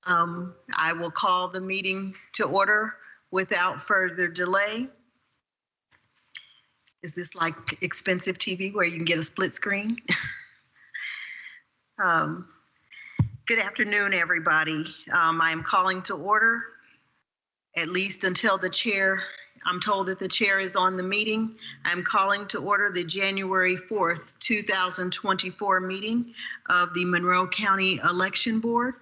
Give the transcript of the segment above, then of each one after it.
I will call the meeting to order without further delay. Is this like expensive TV where you can get a split screen? Good afternoon, everybody. I am calling to order, at least until the chair, I'm told that the chair is on the meeting. I'm calling to order the January 4th, 2024 meeting of the Monroe County Election Board.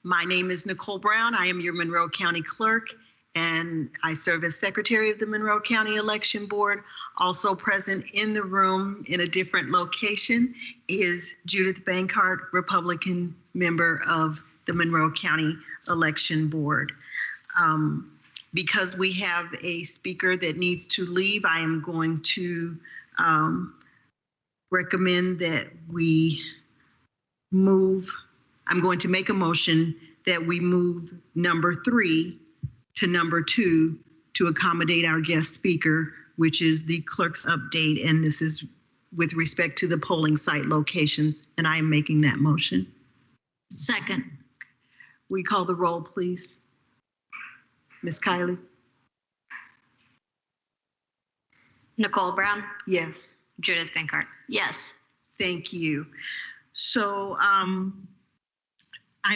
My name is Nicole Brown. I am your Monroe County Clerk, and I serve as Secretary of the Monroe County Election Board. Also present in the room in a different location is Judith Bankart, Republican member of the Monroe County Election Board. Because we have a speaker that needs to leave, I am going to recommend that we move. I'm going to make a motion that we move number 3 to number 2 to accommodate our guest speaker, which is the clerk's update. And this is with respect to the polling site locations. And I am making that motion. Second. We call the roll, please. Ms. Kiley? Nicole Brown? Yes. Judith Bankart? Yes. Thank you. So I'm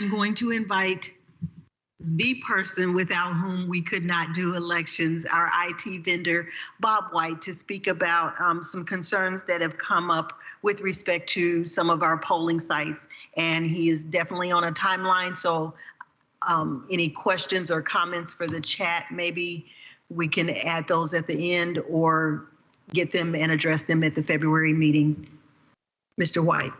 going to invite the person without whom we could not do elections, our IT vendor, Bob White, to speak about some concerns that have come up with respect to some of our polling sites. And he is definitely on a timeline. So any questions or comments for the chat, maybe we can add those at the end or get them and address them at the February meeting. Mr. White.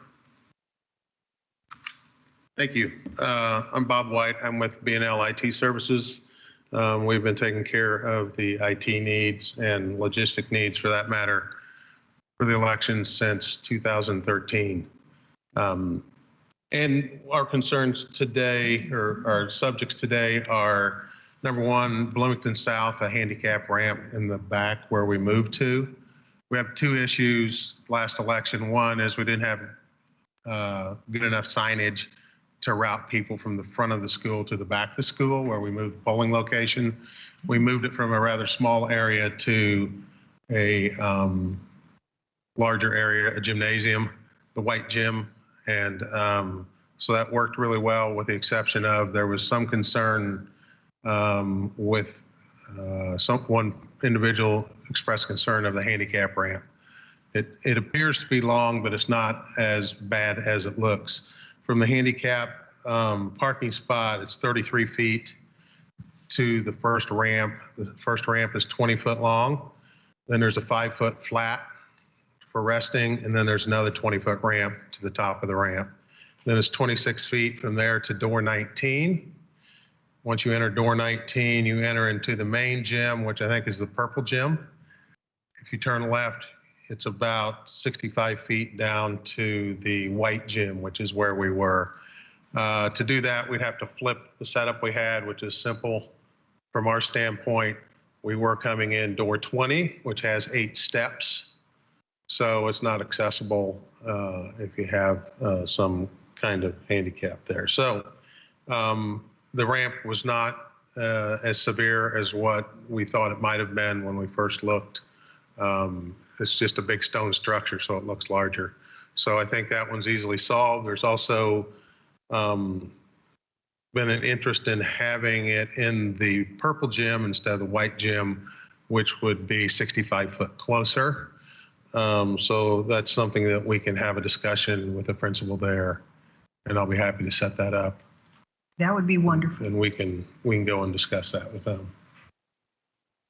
Thank you. I'm Bob White. I'm with B&L IT Services. We've been taking care of the IT needs and logistic needs, for that matter, for the elections since 2013. And our concerns today, or our subjects today, are number one, Bloomington South, a handicap ramp in the back where we moved to. We have 2 issues last election. One is we didn't have good enough signage to route people from the front of the school to the back of the school where we moved the polling location. We moved it from a rather small area to a larger area, a gymnasium, the white gym. And so that worked really well, with the exception of there was some concern with one individual expressed concern of the handicap ramp. It appears to be long, but it's not as bad as it looks. From the handicap parking spot, it's 33 feet to the first ramp. The first ramp is 20 foot long. Then there's a 5-foot flat for resting, and then there's another 20-foot ramp to the top of the ramp. Then it's 26 feet from there to door 19. Once you enter door 19, you enter into the main gym, which I think is the purple gym. If you turn left, it's about 65 feet down to the white gym, which is where we were. To do that, we'd have to flip the setup we had, which is simple. From our standpoint, we were coming in door 20, which has 8 steps. So it's not accessible if you have some kind of handicap there. So the ramp was not as severe as what we thought it might have been when we first looked. It's just a big stone structure, so it looks larger. So I think that one's easily solved. There's also been an interest in having it in the purple gym instead of the white gym, which would be 65 foot closer. So that's something that we can have a discussion with the principal there, and I'll be happy to set that up. That would be wonderful. And we can go and discuss that with them.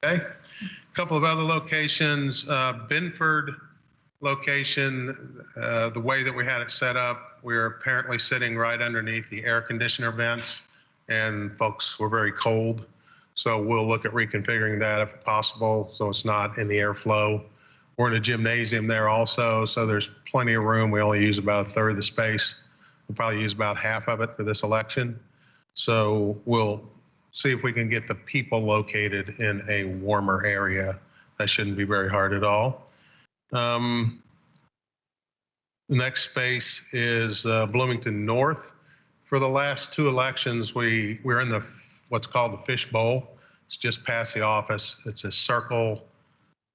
Okay. A couple of other locations, Binford location, the way that we had it set up, we were apparently sitting right underneath the air conditioner vents, and folks were very cold. So we'll look at reconfiguring that if possible, so it's not in the airflow. We're in a gymnasium there also, so there's plenty of room. We only use about 1/3 of the space. We'll probably use about half of it for this election. So we'll see if we can get the people located in a warmer area. That shouldn't be very hard at all. The next space is Bloomington North. For the last two elections, we're in what's called the fish bowl. It's just past the office. It's a circle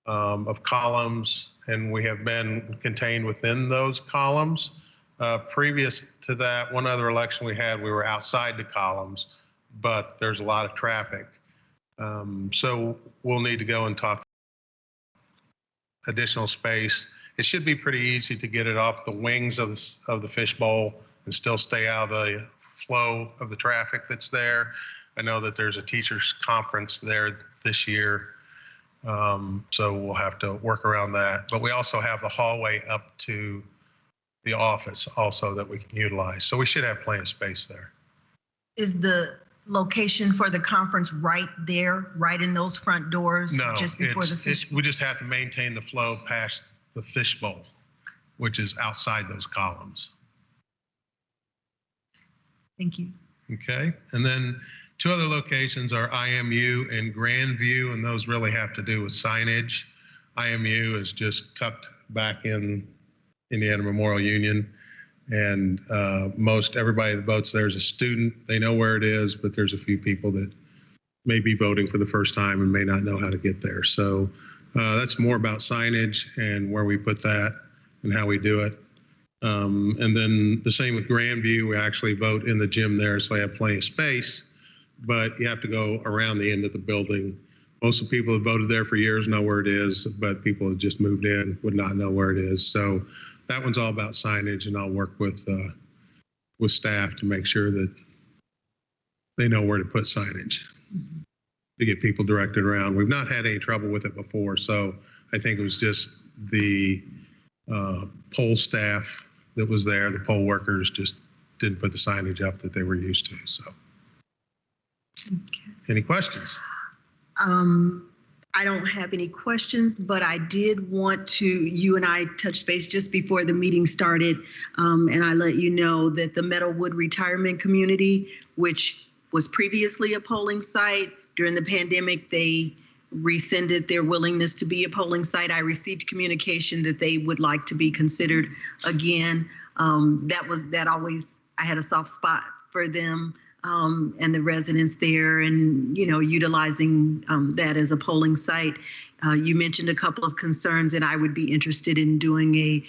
of columns, and we have been contained within those columns. Previous to that, one other election we had, we were outside the columns, but there's a lot of traffic. So we'll need to go and talk additional space. It should be pretty easy to get it off the wings of the fish bowl and still stay out of the flow of the traffic that's there. I know that there's a teachers conference there this year, so we'll have to work around that. But we also have the hallway up to the office also that we can utilize. So we should have plenty of space there. Is the location for the conference right there, right in those front doors? No, just before the fish? we just have to maintain the flow past the fish bowl, which is outside those columns. Thank you. Okay, and then two other locations are IMU and Grandview, and those really have to do with signage. IMU is just tucked back in Indiana Memorial Union, and most everybody that votes there is a student. They know where it is, but there's a few people that may be voting for the first time and may not know how to get there. So that's more about signage and where we put that and how we do it. And then the same with Grandview, we actually vote in the gym there, so I have plenty of space, but you have to go around the end of the building. Most of the people that voted there for years know where it is, but people that just moved in would not know where it is. So that one's all about signage, and I'll work with staff to make sure that they know where to put signage to get people directed around. We've not had any trouble with it before, so I think it was just the poll staff that was there, the poll workers just didn't put the signage up that they were used to. So, Any questions? I don't have any questions, but I did want to, you and I touched base just before the meeting started, and I let you know that the Meadowwood Retirement Community, which was previously a polling site, during the pandemic, they rescinded their willingness to be a polling site. I received communication that they would like to be considered again. I had a soft spot for them and the residents there, and utilizing that as a polling site. You mentioned a couple of concerns, and I would be interested in doing a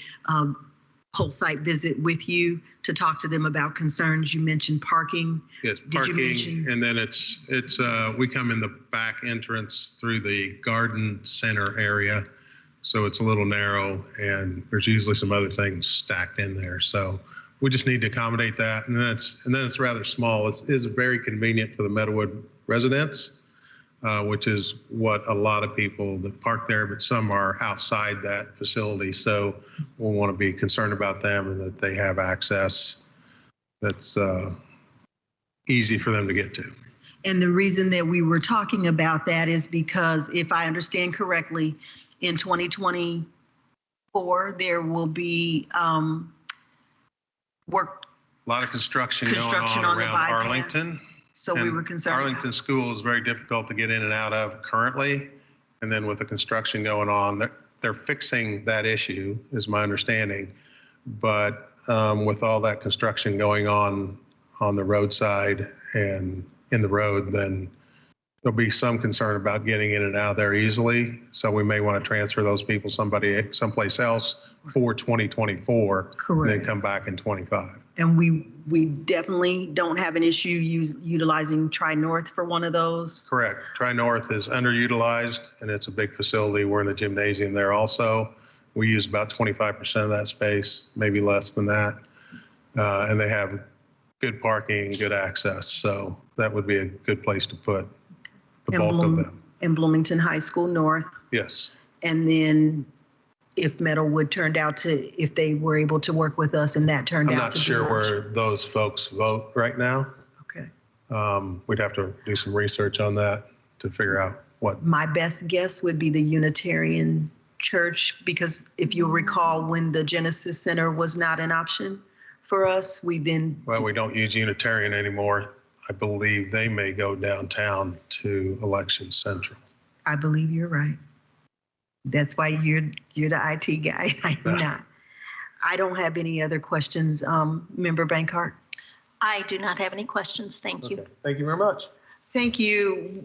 poll site visit with you to talk to them about concerns. You mentioned parking. Yes, Did parking, you mention? and then we come in the back entrance through the garden center area, so it's a little narrow, and there's usually some other things stacked in there. So we just need to accommodate that, and then it's rather small. It's very convenient for the Meadowwood residents, which is what a lot of people that park there, but some are outside that facility. So we'll want to be concerned about them and that they have access that's easy for them to get to. And the reason that we were talking about that is because, if I understand correctly, in 2024, there will be work. A lot of construction going Construction on on the around bypass. Arlington. So we were concerned. Arlington School is very difficult to get in and out of currently. And then with the construction going on, they're fixing that issue, is my understanding. But with all that construction going on the roadside and in the road, then there'll be some concern about getting in and out of there easily. So we may want to transfer those people someplace else for 2024. Correct. And then come back in 25. And we definitely don't have an issue utilizing Tri-North for one of those. Correct. Tri-North is underutilized, and it's a big facility. We're in the gymnasium there also. We use about 25% of that space, maybe less than that. And they have good parking, good access. So that would be a good place to put the bulk of them. In Bloomington High School North. Yes. And then if Meadowwood turned out to, if they were able to work with us and that turned I'm out not to be. sure where those folks vote right now. Okay. We'd have to do some research on that to figure out what. My best guess would be the Unitarian Church, because if you'll recall, when the Genesis Center was not an option for us, we then. Well, we don't use Unitarian anymore. I believe they may go downtown to Election Central. I believe you're right. That's why you're the IT guy. I'm not. I don't have any other questions. Member Bankart? I do not have any questions. Thank you. Okay. Thank you very much. Thank you.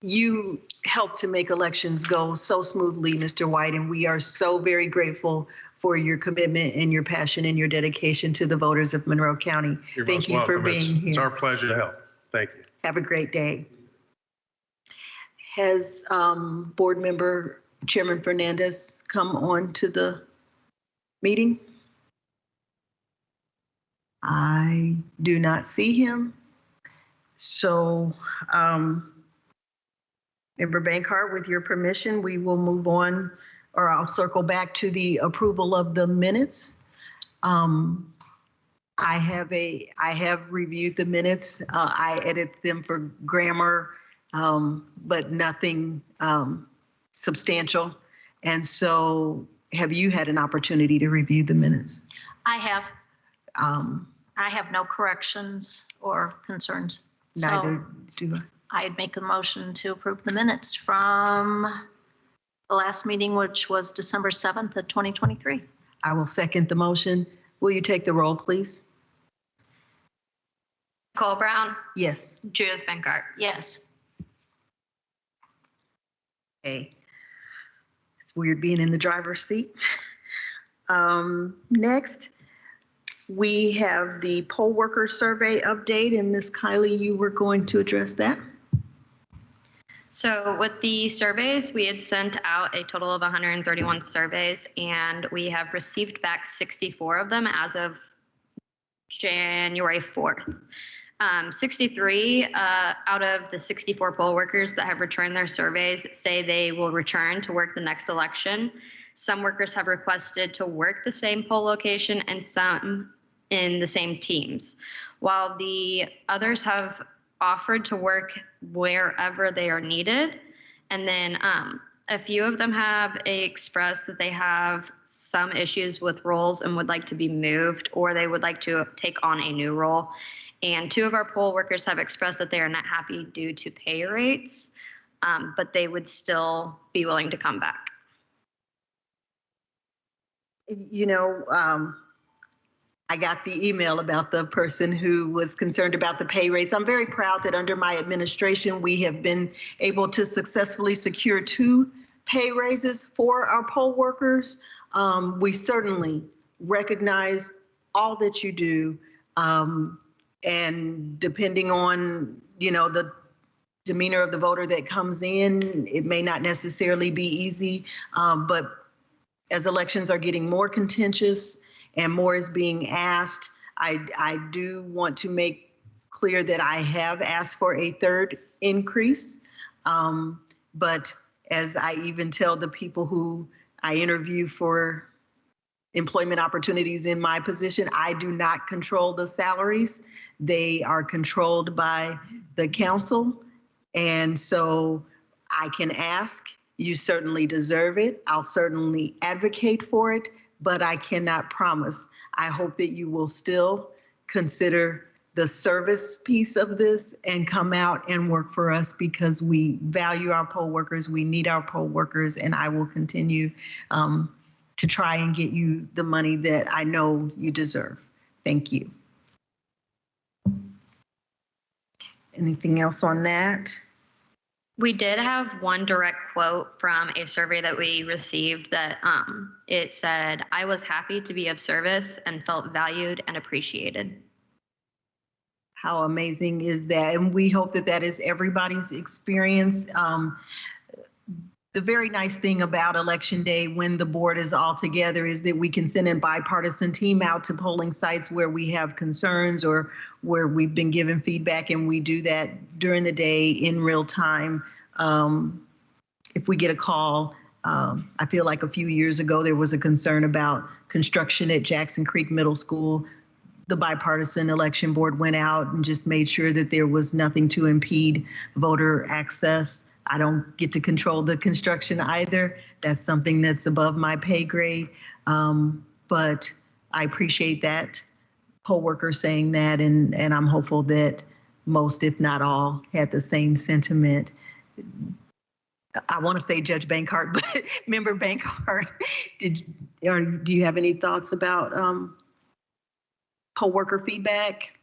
You helped to make elections go so smoothly, Mr. White, and we are so very grateful for your commitment and your passion and your dedication to the voters of Monroe County. You're Thank most you for welcome. being It's here. our pleasure to help. Thank you. Have a great day. Has Board Member Chairman Fernandez come on to the meeting? I do not see him. So, Member Bankart, with your permission, we will move on, or I'll circle back to the approval of the minutes. I have reviewed the minutes. I edit them for grammar, but nothing substantial. And so, have you had an opportunity to review the minutes? I have Um, no corrections or concerns. So Neither do I. I'd make a motion to approve the minutes from the last meeting, which was December 7th of 2023. I will second the motion. Will you take the roll, please? Nicole Brown, Yes. Judith Bankart. Yes. Okay. It's weird being in the driver's seat. Next, we have the poll worker survey update, and Ms. Kylie, you were going to address that. So with the surveys, we had sent out a total of 131 surveys, and we have received back 64 of them as of January 4th. 63 out of the 64 poll workers that have returned their surveys say they will return to work the next election. Some workers have requested to work the same poll location and some in the same teams, while the others have offered to work wherever they are needed. And then a few of them have expressed that they have some issues with roles and would like to be moved, or they would like to take on a new role. And 2 of our poll workers have expressed that they are not happy due to pay rates, but they would still be willing to come back. You know, I got the email about the person who was concerned about the pay rates. I'm very proud that under my administration, we have been able to successfully secure 2 pay raises for our poll workers. We certainly recognize all that you do. And depending on, you know, the demeanor of the voter that comes in, it may not necessarily be easy, but as elections are getting more contentious and more is being asked, I do want to make clear that I have asked for a 3rd increase. But as I even tell the people who I interview for employment opportunities in my position, I do not control the salaries. They are controlled by the council. And so I can ask, you certainly deserve it. I'll certainly advocate for it, but I cannot promise. I hope that you will still consider the service piece of this and come out and work for us, because we value our poll workers. We need our poll workers, and I will continue to try and get you the money that I know you deserve. Thank you. Anything else on that? We did have one direct quote from a survey that we received that it said, "I was happy to be of service and felt valued and appreciated." How amazing is that? And we hope that that is everybody's experience. The very nice thing about Election Day, when the board is all together, is that we can send a bipartisan team out to polling sites where we have concerns or where we've been given feedback, and we do that during the day in real time. If we get a call, I feel like a few years ago there was a concern about construction at Jackson Creek Middle School. The bipartisan election board went out and just made sure that there was nothing to impede voter access. I don't get to control the construction either. That's something that's above my pay grade. But I appreciate that poll worker saying that, and I'm hopeful that most, if not all, had the same sentiment. I want to say Judge Bankart, but Member Bankart, do you have any thoughts about poll worker feedback?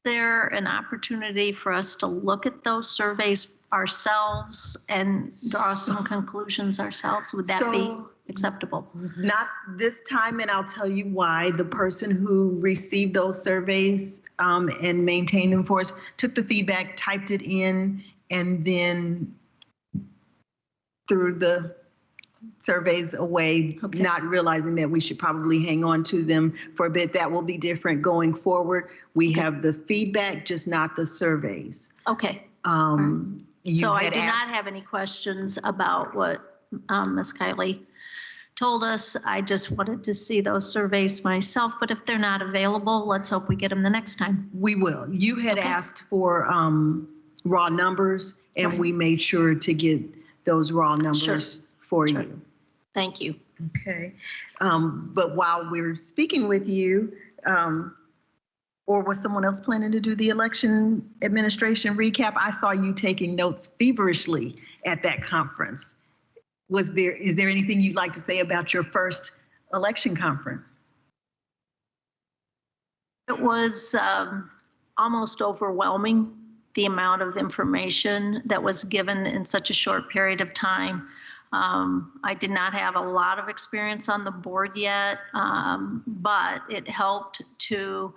There an opportunity for us to look at those surveys ourselves and draw some conclusions ourselves? Would that be So- acceptable? Not this time, and I'll tell you why. The person who received those surveys and maintained them for us took the feedback, typed it in, and then threw the surveys away, Okay. not realizing that we should probably hang on to them for a bit. That will be different going forward. We have the feedback, just not the surveys. Okay. You So I had do asked- not have any questions about what Ms. Kylie told us. I just wanted to see those surveys myself, but if they're not available, let's hope we get them the next time. We will. You had Okay. asked for raw numbers, and Right. we made sure to get those raw numbers for Sure. you. Thank you. Okay. But while we're speaking with you, or was someone else planning to do the election administration recap? I saw you taking notes feverishly at that conference. Is there anything you'd like to say about your first election conference? It was almost overwhelming, the amount of information that was given in such a short period of time. I did not have a lot of experience on the board yet, but it helped to,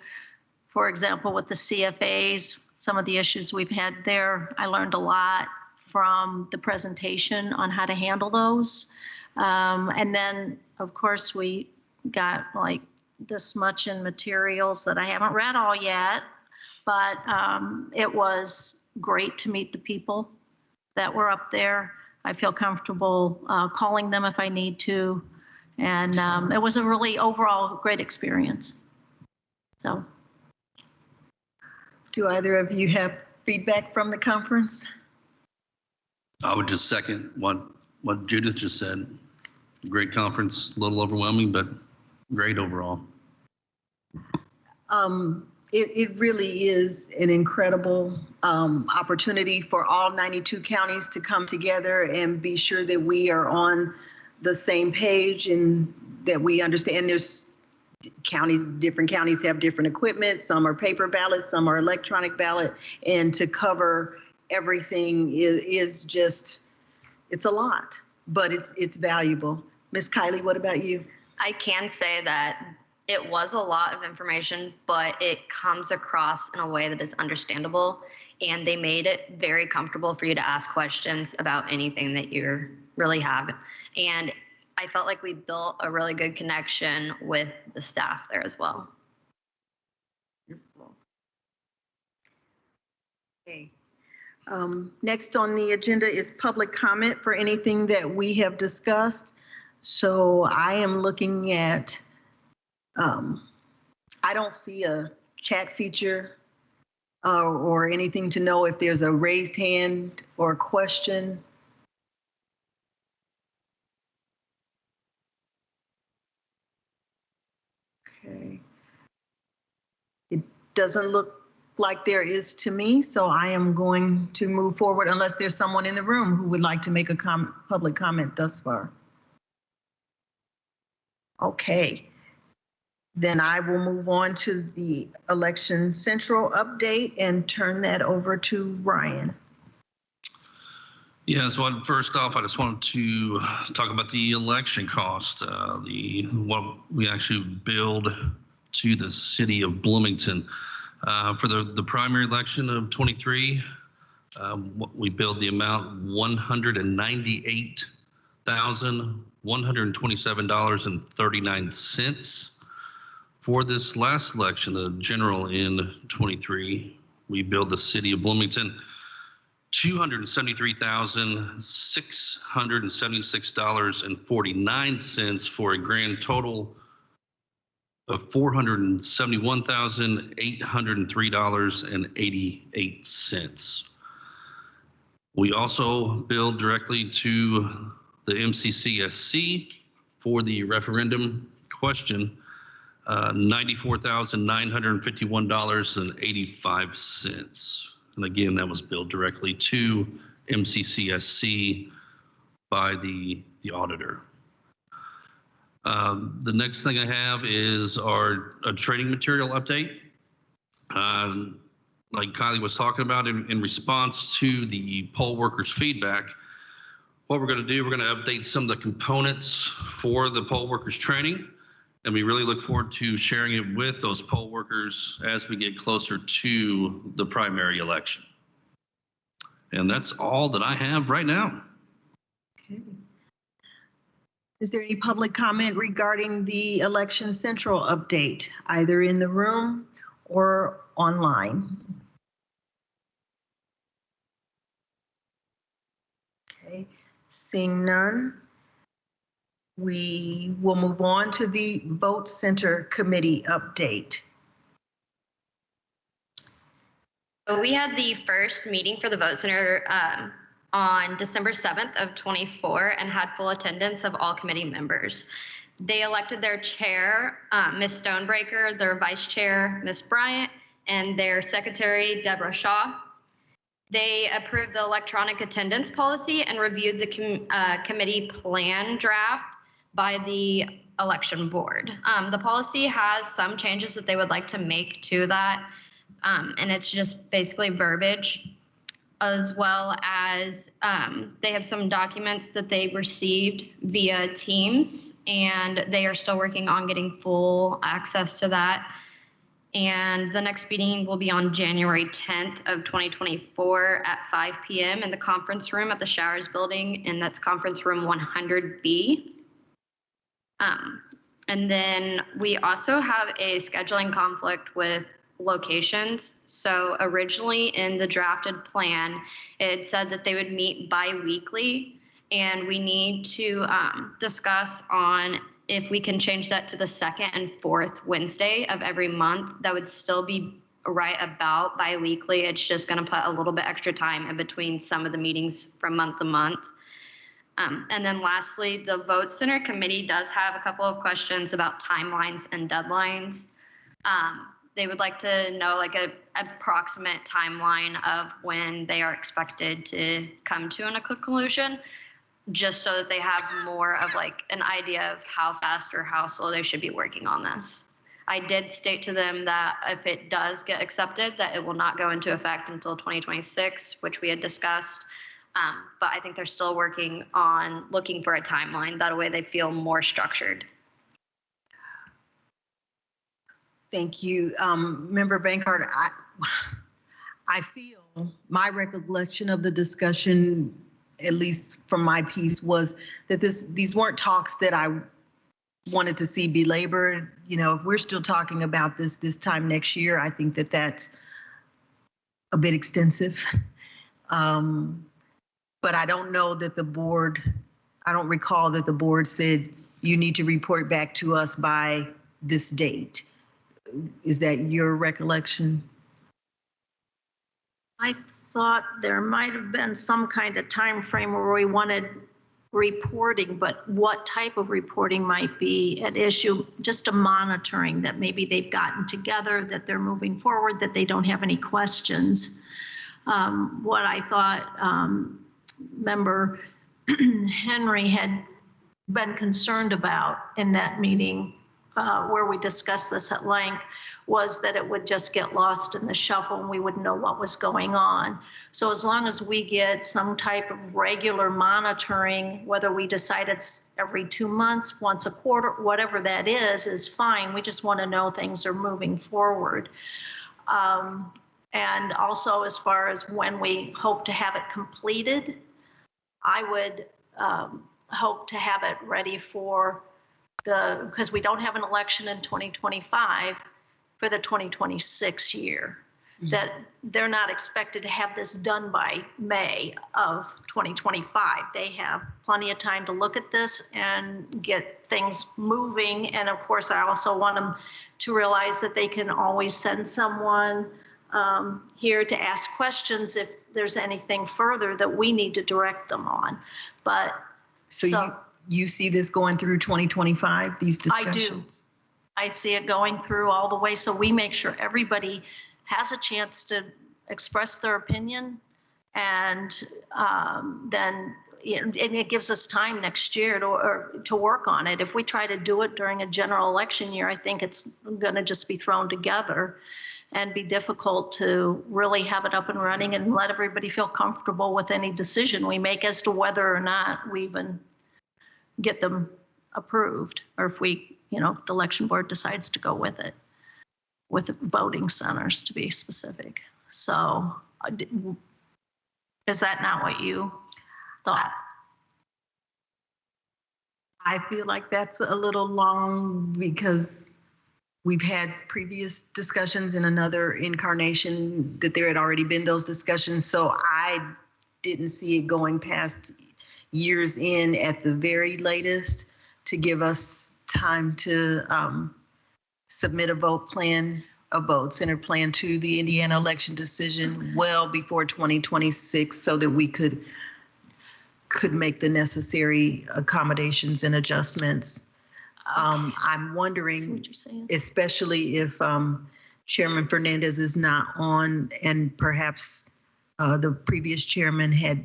for example, with the CFAs, some of the issues we've had there, I learned a lot from the presentation on how to handle those. And then, of course, we got like this much in materials that I haven't read all yet, but it was great to meet the people that were up there. I feel comfortable calling them if I need to. And it was a really overall great experience. So. Do either of you have feedback from the conference? I would just second what Judith just said. Great conference, a little overwhelming, but great overall. It really is an incredible opportunity for all 92 counties to come together and be sure that we are on the same page and that we understand there's different counties have different equipment. Some are paper ballots, some are electronic ballot, and to cover everything is just, it's a lot, but it's valuable. Ms. Kylie, what about you? I can say that it was a lot of information, but it comes across in a way that is understandable, and they made it very comfortable for you to ask questions about anything that you really have. And I felt like we built a really good connection with the staff there as well. Okay. Next on the agenda is public comment for anything that we have discussed. So I am looking at, I don't see a chat feature or anything to know if there's a raised hand or question. Okay. It doesn't look like there is to me, so I am going to move forward unless there's someone in the room who would like to make a public comment thus far. Okay, then I will move on to the Election Central update and turn that over to Ryan. Yeah, so first off, I just wanted to talk about the election cost, what we actually billed to the city of Bloomington. For the primary election of 23, we billed the amount $198,127.39. For this last election, the general in 23, we billed the city of Bloomington $273,676.49 for a grand total of $471,803.88. We also billed directly to the MCCSC for the referendum question, $94,951.85. And again, that was billed directly to MCCSC by the auditor. The next thing I have is a trading material update. Like Kylie was talking about, in response to the poll workers' feedback, what we're going to do, we're going to update some of the components for the poll workers training, and we really look forward to sharing it with those poll workers as we get closer to the primary election. And that's all that I have right now. Okay. Is there any public comment regarding the Election Central update, either in the room or online? Okay, seeing none, we will move on to the Vote Center Committee update. So we had the first meeting for the Vote Center on December 7th of 24 and had full attendance of all committee members. They elected their chair, Ms. Stonebreaker, their vice chair, Ms. Bryant, and their secretary, Deborah Shaw. They approved the electronic attendance policy and reviewed the committee plan draft by the election board. The policy has some changes that they would like to make to that, and it's just basically verbiage, as well as they have some documents that they received via Teams, and they are still working on getting full access to that. And the next meeting will be on January 10th of 2024 at 5 p.m. in the conference room at the Showers Building, and that's conference room 100B. And then we also have a scheduling conflict with locations. So originally in the drafted plan, it said that they would meet bi-weekly, and we need to discuss on if we can change that to the second and fourth Wednesday of every month. That would still be right about bi-weekly. It's just going to put a little bit extra time in between some of the meetings from month to month. And then lastly, the Vote Center Committee does have a couple of questions about timelines and deadlines. They would like to know like an approximate timeline of when they are expected to come to a conclusion, just so that they have more of like an idea of how fast or how slow they should be working on this. I did state to them that if it does get accepted, that it will not go into effect until 2026, which we had discussed. But I think they're still working on looking for a timeline. That way they feel more structured. Thank you. Member Bankard, I feel my recollection of the discussion, at least from my piece, was that these weren't talks that I wanted to see belabored. You know, if we're still talking about this time next year, I think that that's a bit extensive. But I don't know that the board, I don't recall that the board said you need to report back to us by this date. Is that your recollection? I thought there might have been some kind of time frame where we wanted reporting, but what type of reporting might be at issue, just a monitoring that maybe they've gotten together, that they're moving forward, that they don't have any questions. What I thought Member Henry had been concerned about in that meeting where we discussed this at length was that it would just get lost in the shuffle and we wouldn't know what was going on. So as long as we get some type of regular monitoring, whether we decide it's every 2 months, once a quarter, whatever that is fine. We just want to know things are moving forward. And also as far as when we hope to have it completed, I would hope to have it ready for because we don't have an election in 2025, for the 2026 year. Mm-hmm. That they're not expected to have this done by May of 2025. They have plenty of time to look at this and get things moving. And of course, I also want them to realize that they can always send someone here to ask questions if there's anything further that we need to direct them on. But so you see this going through 2025, these discussions? I do. I see it going through all the way. So we make sure everybody has a chance to express their opinion, and then and it gives us time next year to work on it. If we try to do it during a general election year, I think it's going to just be thrown together. and be difficult to really have it up and running and let everybody feel comfortable with any decision we make as to whether or not we even get them approved, or if we, if the election board decides to go with it, with voting centers to be specific. So is that not what you thought? I feel like that's a little long because we've had previous discussions in another incarnation that there had already been those discussions. So I didn't see it going past years in at the very latest to give us time to submit a vote center plan to the Indiana election decision well before 2026 so that we could make the necessary accommodations and adjustments. I'm I see wondering, what you're saying. especially if Chairman Fernandez is not on and perhaps the previous chairman had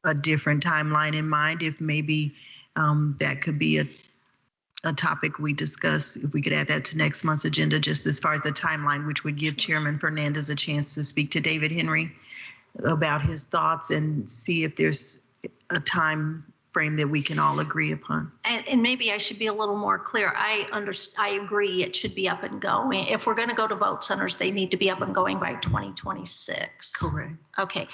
a different timeline in mind, if maybe that could be a topic we discuss, if we could add that to next month's agenda, just as far as the timeline, which would give Chairman Fernandez a chance to speak to David Henry about his thoughts and see if there's a time frame that we can all agree upon. And maybe I should be a little more clear. I agree it should be up and going. If we're going to go to vote centers, they need to be up and going by 2026. Correct. Okay.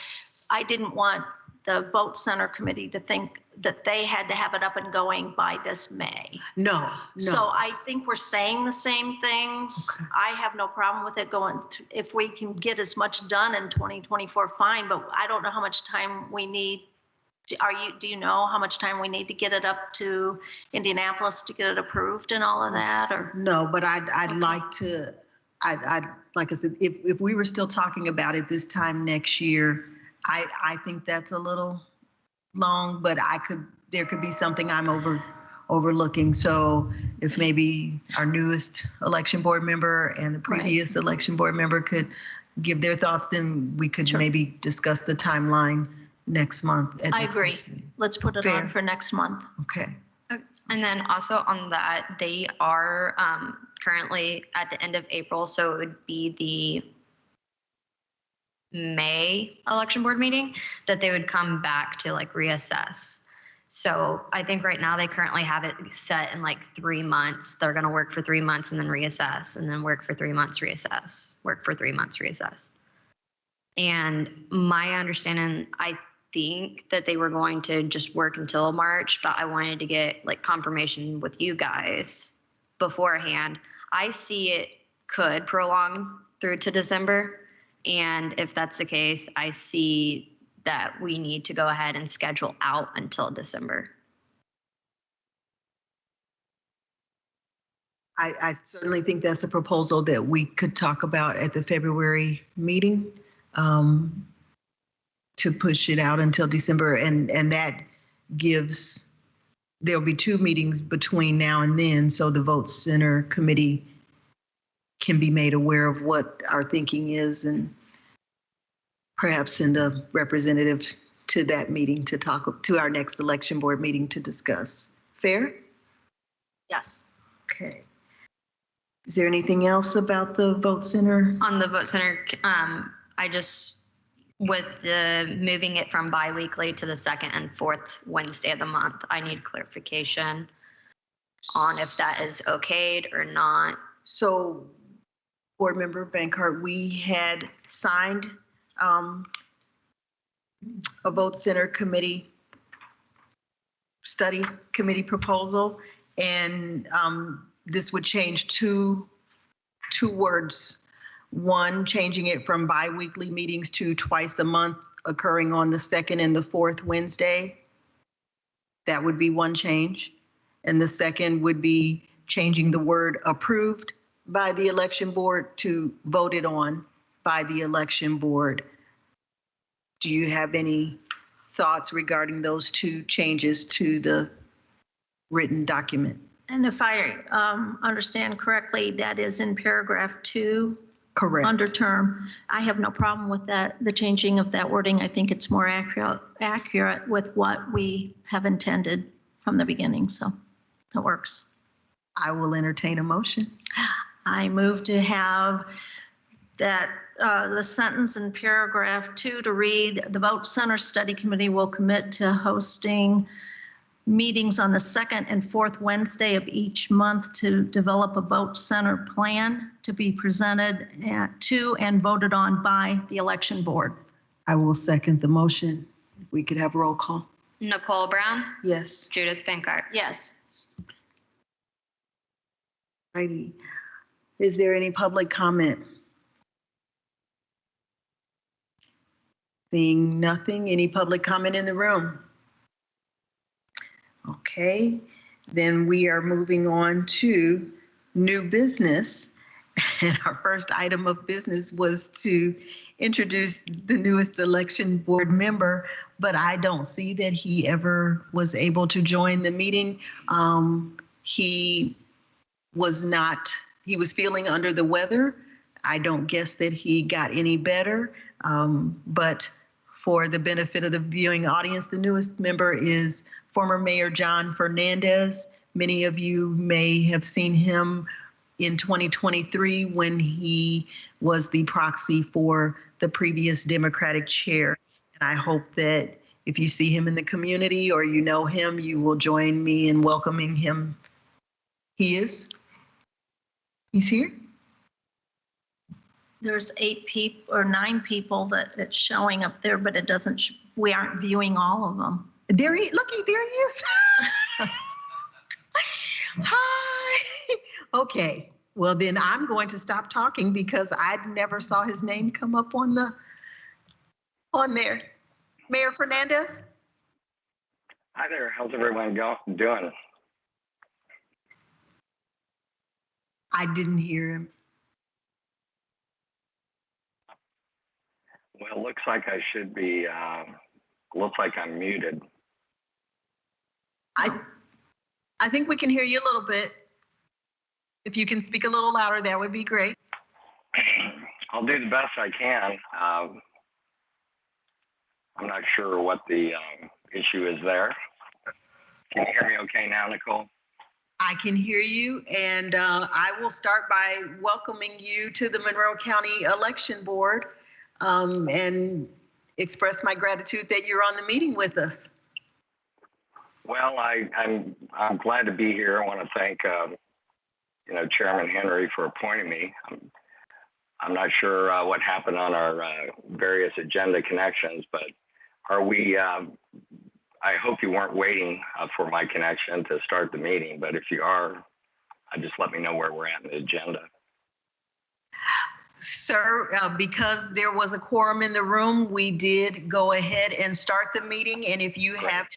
I didn't want the vote center committee to think that they had to have it up and going by this May. No. So I think we're saying the same things. Okay. I have no problem with it going, if we can get as much done in 2024, fine, but I don't know how much time we need. Do you know how much time we need to get it up to Indianapolis to get it approved and all of that, or? No, but I'd Okay. like to, like I said, if we were still talking about it this time next year, I think that's a little long, but there could be something I'm overlooking. So if maybe our newest election board member and the previous election board member could give their thoughts, then we could maybe discuss the timeline next month. I agree. Let's put it on Fair. for next month. Okay. And then also on that, they are currently at the end of April, so it would be the May election board meeting that they would come back to like reassess. So I think right now they currently have it set in like 3 months. They're going to work for 3 months and then reassess, and then work for 3 months, reassess, work for 3 months, reassess. And my understanding, I think that they were going to just work until March, but I wanted to get like confirmation with you guys beforehand. I see it could prolong through to December. And if that's the case, I see that we need to go ahead and schedule out until December. I certainly think that's a proposal that we could talk about at the February meeting, to push it out until December. And that gives, there'll be 2 meetings between now and then. So the vote center committee can be made aware of what our thinking is and perhaps send a representative to that meeting to talk to our next election board meeting to discuss. Fair? Yes. Okay. Is there anything else about the vote center? On the vote center, I just, with the moving it from bi-weekly to the 2nd and 4th Wednesday of the month, I need clarification on if that is okayed or not. So, Board Member Bankart, we had signed a vote center committee study committee proposal, and this would change two words. One, changing it from bi-weekly meetings to twice a month, occurring on the 2nd and the 4th Wednesday. That would be one change. And the second would be changing the word approved by the election board to voted on by the election board. Do you have any thoughts regarding those 2 changes to the written document? And if I understand correctly, that is in paragraph 2. Correct. Under term. I have no problem with that, the changing of that wording. I think it's more accurate with what we have intended from the beginning, so that works. I will entertain a motion. I move to have that the sentence in paragraph 2 to read, the Vote Center Study Committee will commit to hosting meetings on the second and fourth Wednesday of each month to develop a vote center plan to be presented to and voted on by the election board. I will second the motion. If we could have roll call. Nicole Brown, Yes. Judith Pinkart. Yes. Righty. Is there any public comment? Seeing nothing, any public comment in the room? Okay, then we are moving on to new business. And our first item of business was to introduce the newest election board member, but I don't see that he ever was able to join the meeting. He was feeling under the weather. I don't guess that he got any better, but for the benefit of the viewing audience, the newest member is former Mayor John Fernandez. Many of you may have seen him in 2023 when he was the proxy for the previous Democratic chair. And I hope that if you see him in the community or you know him, you will join me in welcoming him. He's here? There's 8 people or 9 people that it's showing up there, but it doesn't, we aren't viewing all of them. There he is. Hi. Okay. Well, then I'm going to stop talking because I never saw his name come up on there. Mayor Fernandez? Hi there. How's everyone doing? I didn't hear him. Well, looks like I should be, looks like I'm muted. I think we can hear you a little bit. If you can speak a little louder, that would be great. I'll do the best I can. I'm not sure what the issue is there. Can you hear me okay now, Nicole? I can hear you, and I will start by welcoming you to the Monroe County Election Board and express my gratitude that you're on the meeting with us. Well, I'm glad to be here. I want to thank Chairman Henry for appointing me. I'm not sure what happened on our various agenda connections, but are we? I hope you weren't waiting for my connection to start the meeting, but if you are, just let me know where we're at in the agenda. Sir, because there was a quorum in the room, we did go ahead and start the meeting. And if you have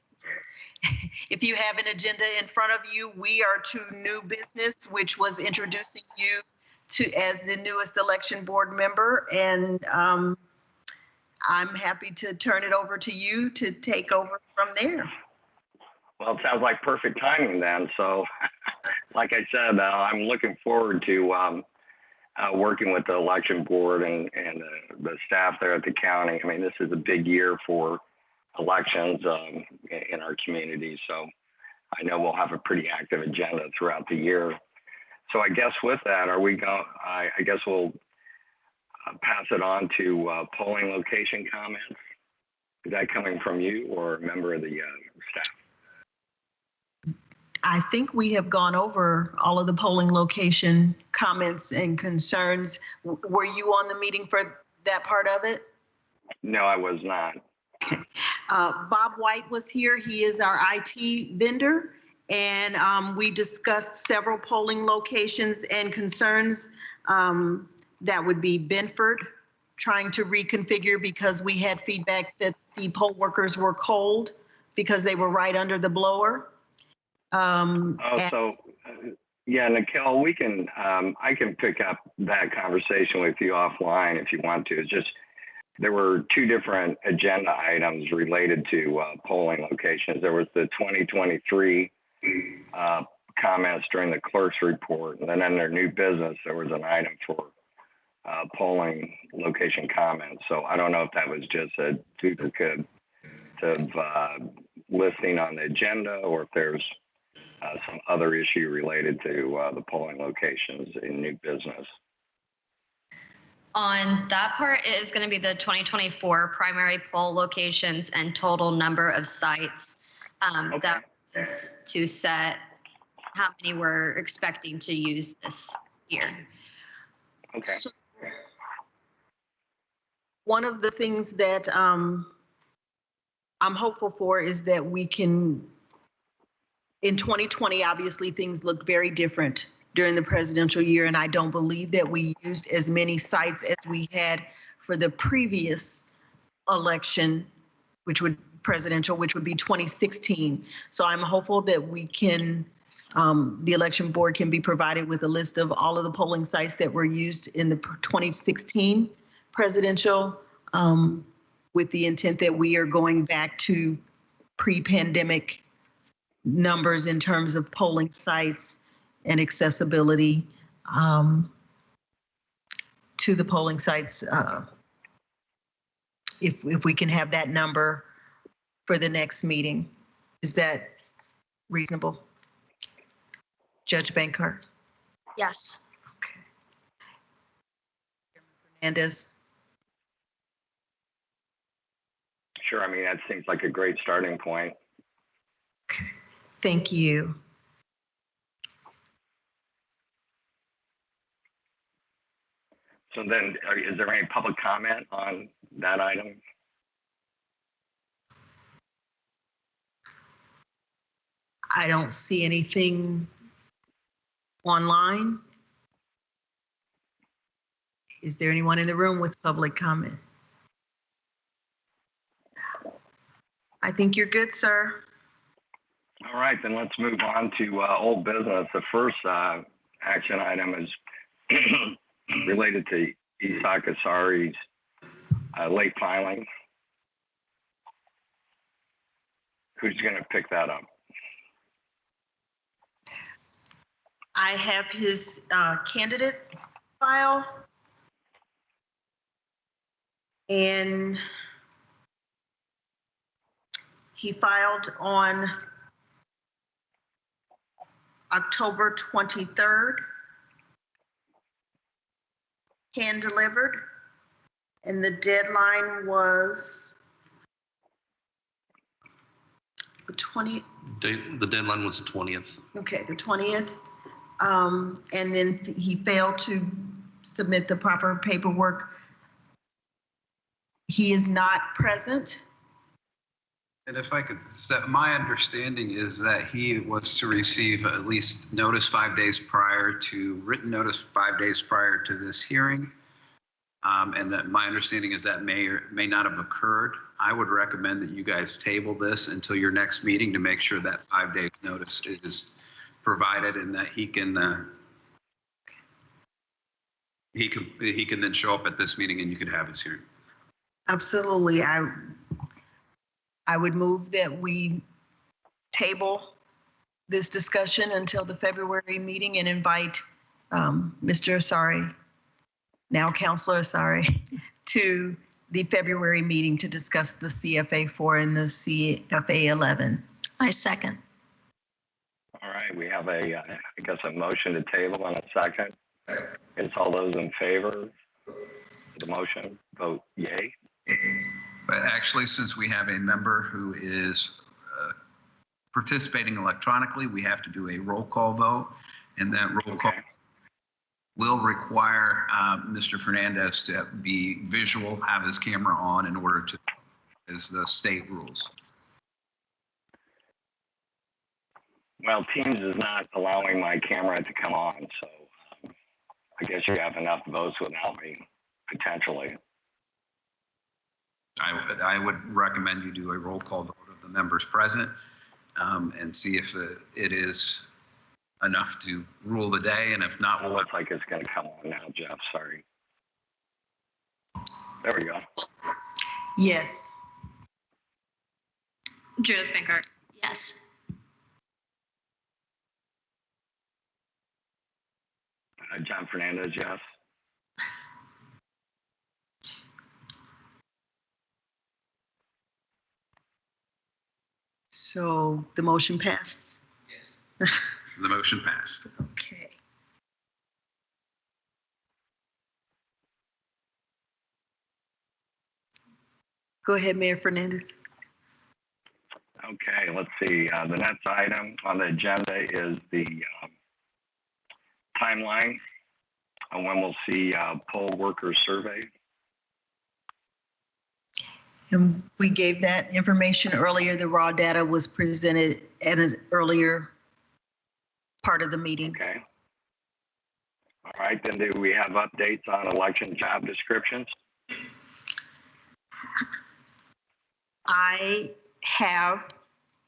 an agenda in front of you, we are to new business, which was introducing you as the newest election board member. And I'm happy to turn it over to you to take over from there. Well, it sounds like perfect timing then. So like I said, I'm looking forward to working with the election board and the staff there at the county. I mean, this is a big year for elections in our community. So I know we'll have a pretty active agenda throughout the year. So I guess with that, I guess we'll pass it on to polling location comments. Is that coming from you or a member of the staff? I think we have gone over all of the polling location comments and concerns. Were you on the meeting for that part of it? No, I was not. Okay. Bob White was here. He is our IT vendor. And we discussed several polling locations and concerns. That would be Benford, trying to reconfigure because we had feedback that the poll workers were cold because they were right under the blower. Yeah, Nicole, we can, I can pick up that conversation with you offline if you want to. It's just, there were 2 different agenda items related to polling locations. There was the 2023 comments during the clerk's report, and then under new business, there was an item for polling location comments. So I don't know if that was just a duplicate of listing on the agenda or if there's some other issue related to the polling locations in new business. On that part, it is going to be the 2024 primary poll locations and total number of sites. Okay. That is to set how many we're expecting to use this year. Okay. So, one of the things that I'm hopeful for is that we can, in 2020, obviously things looked very different during the presidential year, and I don't believe that we used as many sites as we had for the previous election, which would be 2016. So I'm hopeful that we can, the election board can be provided with a list of all of the polling sites that were used in the 2016 presidential, with the intent that we are going back to pre-pandemic numbers in terms of polling sites and accessibility to the polling sites. If we can have that number for the next meeting, is that reasonable? Judge Bankert? Yes. Okay. Hernandez? Sure. I mean, that seems like a great starting point. Okay. Thank you. So then, is there any public comment on that item? I don't see anything online. Is there anyone in the room with public comment? I think you're good, sir. All right, then let's move on to old business. The first action item is related to Isak Asari's late filing. Who's going to pick that up? I have his candidate file. And he filed on October 23rd, hand delivered, and the deadline was the 20th. The deadline was the 20th. Okay, the 20th. And then he failed to submit the proper paperwork. He is not present. And if I could set, my understanding is that he was to receive at least notice 5 days prior to, written notice 5 days prior to this hearing. And that my understanding is that may or may not have occurred. I would recommend that you guys table this until your next meeting to make sure that 5 days notice is provided and that he can then show up at this meeting and you could have his hearing. Absolutely. I would move that we table this discussion until the February meeting and invite Mr. Asari, now Councilor Asari, to the February meeting to discuss the CFA 4 and the CFA 11. I second. All right, we have I guess a motion to table and a second. Is all those in favor of the motion, vote yay? But actually, since we have a member who is participating electronically, we have to do a roll call vote, and that roll call will require Mr. Fernandez to be visual, have his camera on in order to, as the state rules. Well, Teams is not allowing my camera to come on, so I guess you have enough votes without me, potentially. I would recommend you do a roll call vote of the members present and see if it is enough to rule the day, and if not, It looks like it's going to come on now, Jeff. Sorry. There we go. Yes. Judith Bankert. Yes. John Fernandez, yes. So the motion passed. yes, the motion passed. Okay. Go ahead, Mayor Fernandez. Okay, let's see. The next item on the agenda is the timeline on when we'll see poll worker survey. And we gave that information earlier. The raw data was presented at an earlier part of the meeting. Okay. All right, then do we have updates on election job descriptions? I have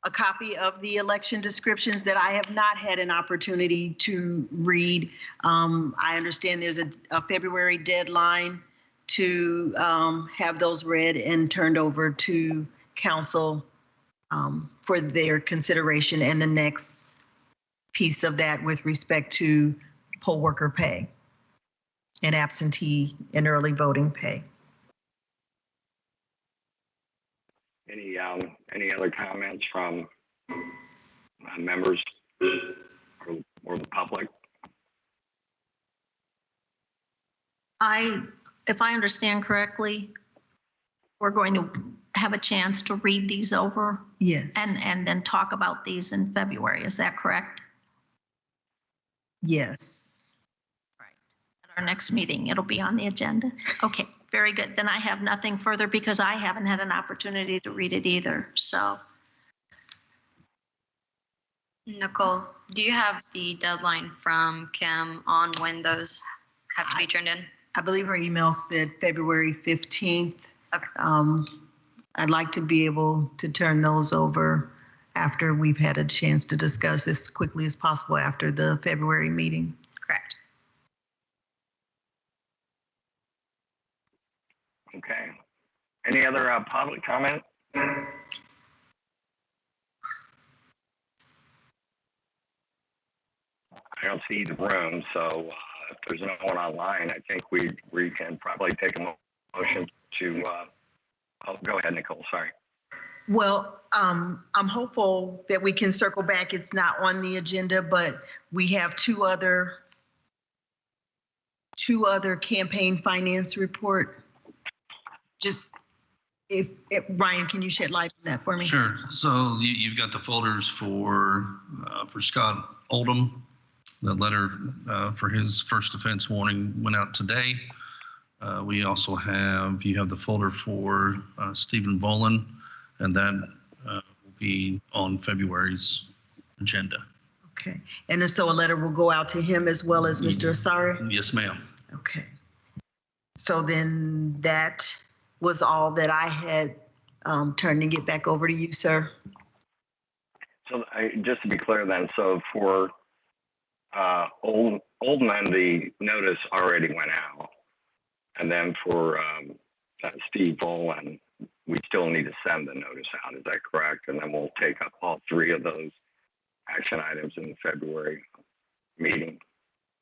a copy of the election descriptions that I have not had an opportunity to read. I understand there's a February deadline to have those read and turned over to council for their consideration, and the next piece of that with respect to poll worker pay and absentee and early voting pay. Any other comments from members or the public? If I understand correctly, we're going to have a chance to read these over Yes. and then talk about these in February. Is that correct? Yes. Right. At our next meeting, it'll be on the agenda. Okay, very good. Then I have nothing further because I haven't had an opportunity to read it either. So Nicole, do you have the deadline from Kim on when those have to be turned in? I believe her email said February 15th. Okay. I'd like to be able to turn those over after we've had a chance to discuss this as quickly as possible after the February meeting. Correct. Okay. Any other public comment? I don't see the room, so if there's no one online, I think we can probably take a motion to, oh, go ahead, Nicole, sorry. Well, I'm hopeful that we can circle back. It's not on the agenda, but we have two other campaign finance report. Just if Ryan, can you shed light on that for me? Sure. So you've got the folders for Scott Oldham. The letter for his first offense warning went out today. We also have the folder for Stephen Boland, and that will be on February's agenda. Okay. And so a letter will go out to him as well as Mr. Asari? Yes, ma'am. Okay. So then that was all that I had turned to get back over to you, sir. So just to be clear then, so for Oldman, the notice already went out. And then for Steve Boland, we still need to send the notice out. Is that correct? And then we'll take up all three of those action items in the February meeting.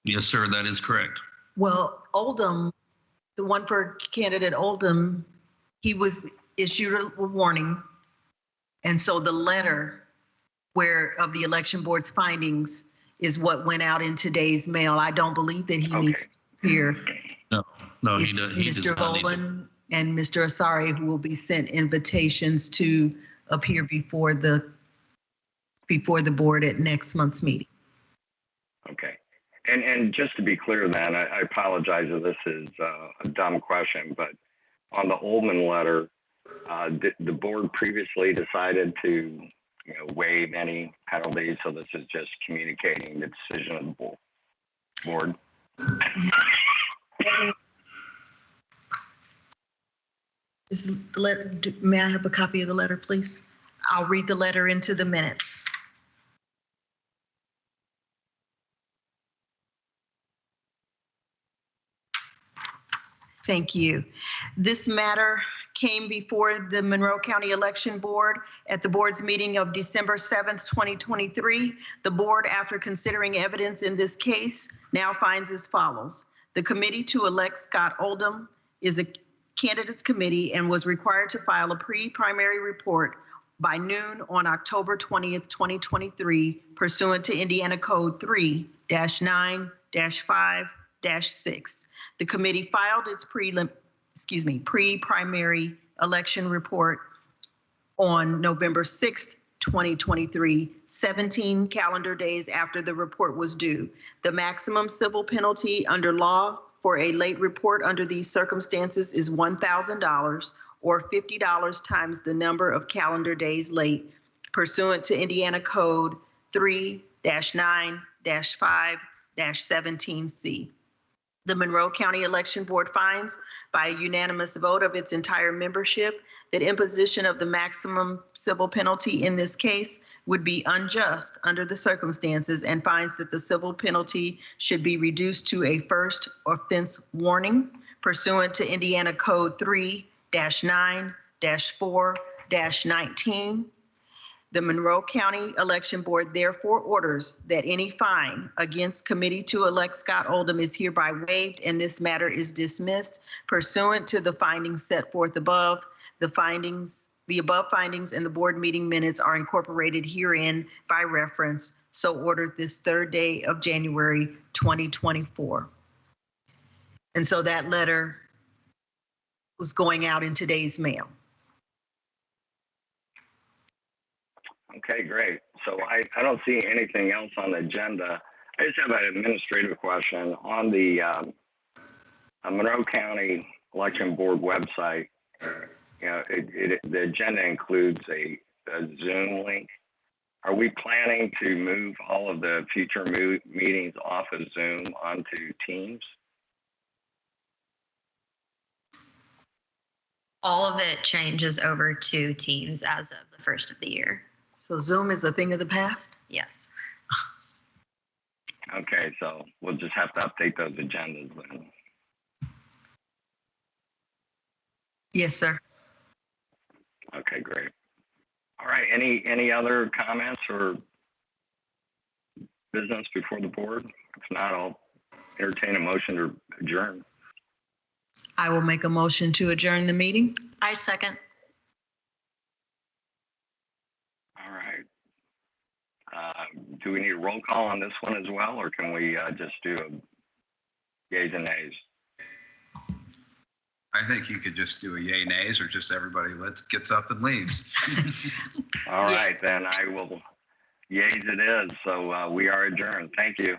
Yes, sir. That is correct. Well, Oldham, the one for candidate Oldham, he was issued a warning. And so the letter of the election board's findings is what went out in today's mail. I don't believe that he needs to appear. No, he It's does. He does Mr. not need to. Boland and Mr. Asari who will be sent invitations to appear before the board at next month's meeting. Okay. And just to be clear then, I apologize if this is a dumb question, but on the Oldman letter, the board previously decided to waive any penalties, so this is just communicating the decision of the board. Is the letter, may I have a copy of the letter, please? I'll read the letter into the minutes. Thank you. This matter came before the Monroe County Election Board at the board's meeting of December 7th, 2023. The board, after considering evidence in this case, now finds as follows. The committee to elect Scott Oldham is a candidates committee and was required to file a pre-primary report by noon on October 20th, 2023, pursuant to Indiana Code 3-9-5-6. The committee filed its pre-primary election report on November 6th, 2023, 17 calendar days after the report was due. The maximum civil penalty under law for a late report under these circumstances is $1,000 or $50 times the number of calendar days late pursuant to Indiana Code 3-9-5-17C. The Monroe County Election Board finds by a unanimous vote of its entire membership that imposition of the maximum civil penalty in this case would be unjust under the circumstances and finds that the civil penalty should be reduced to a first offense warning pursuant to Indiana Code 3-9-4-19. The Monroe County Election Board therefore orders that any fine against Committee to Elect Scott Oldham is hereby waived and this matter is dismissed pursuant to the findings set forth above. The above findings and the board meeting minutes are incorporated herein by reference. So ordered this third day of January 2024. And so that letter was going out in today's mail. Okay, great. So I don't see anything else on the agenda. I just have an administrative question on the Monroe County Election Board website. You know, the agenda includes a Zoom link. Are we planning to move all of the future meetings off of Zoom onto Teams? All of it changes over to Teams as of the first of the year. So Zoom is a thing of the past? Yes. Okay, so we'll just have to update those agendas then. Yes, sir. Okay, great. All right, any other comments or business before the board? If not, I'll entertain a motion to adjourn. I will make a motion to adjourn the meeting. I second. All right. Do we need a roll call on this one as well, or can we just do a yays and nays? I think you could just do a yay nays or just everybody gets up and leaves. All right, then I will, yays it is. So we are adjourned. Thank you.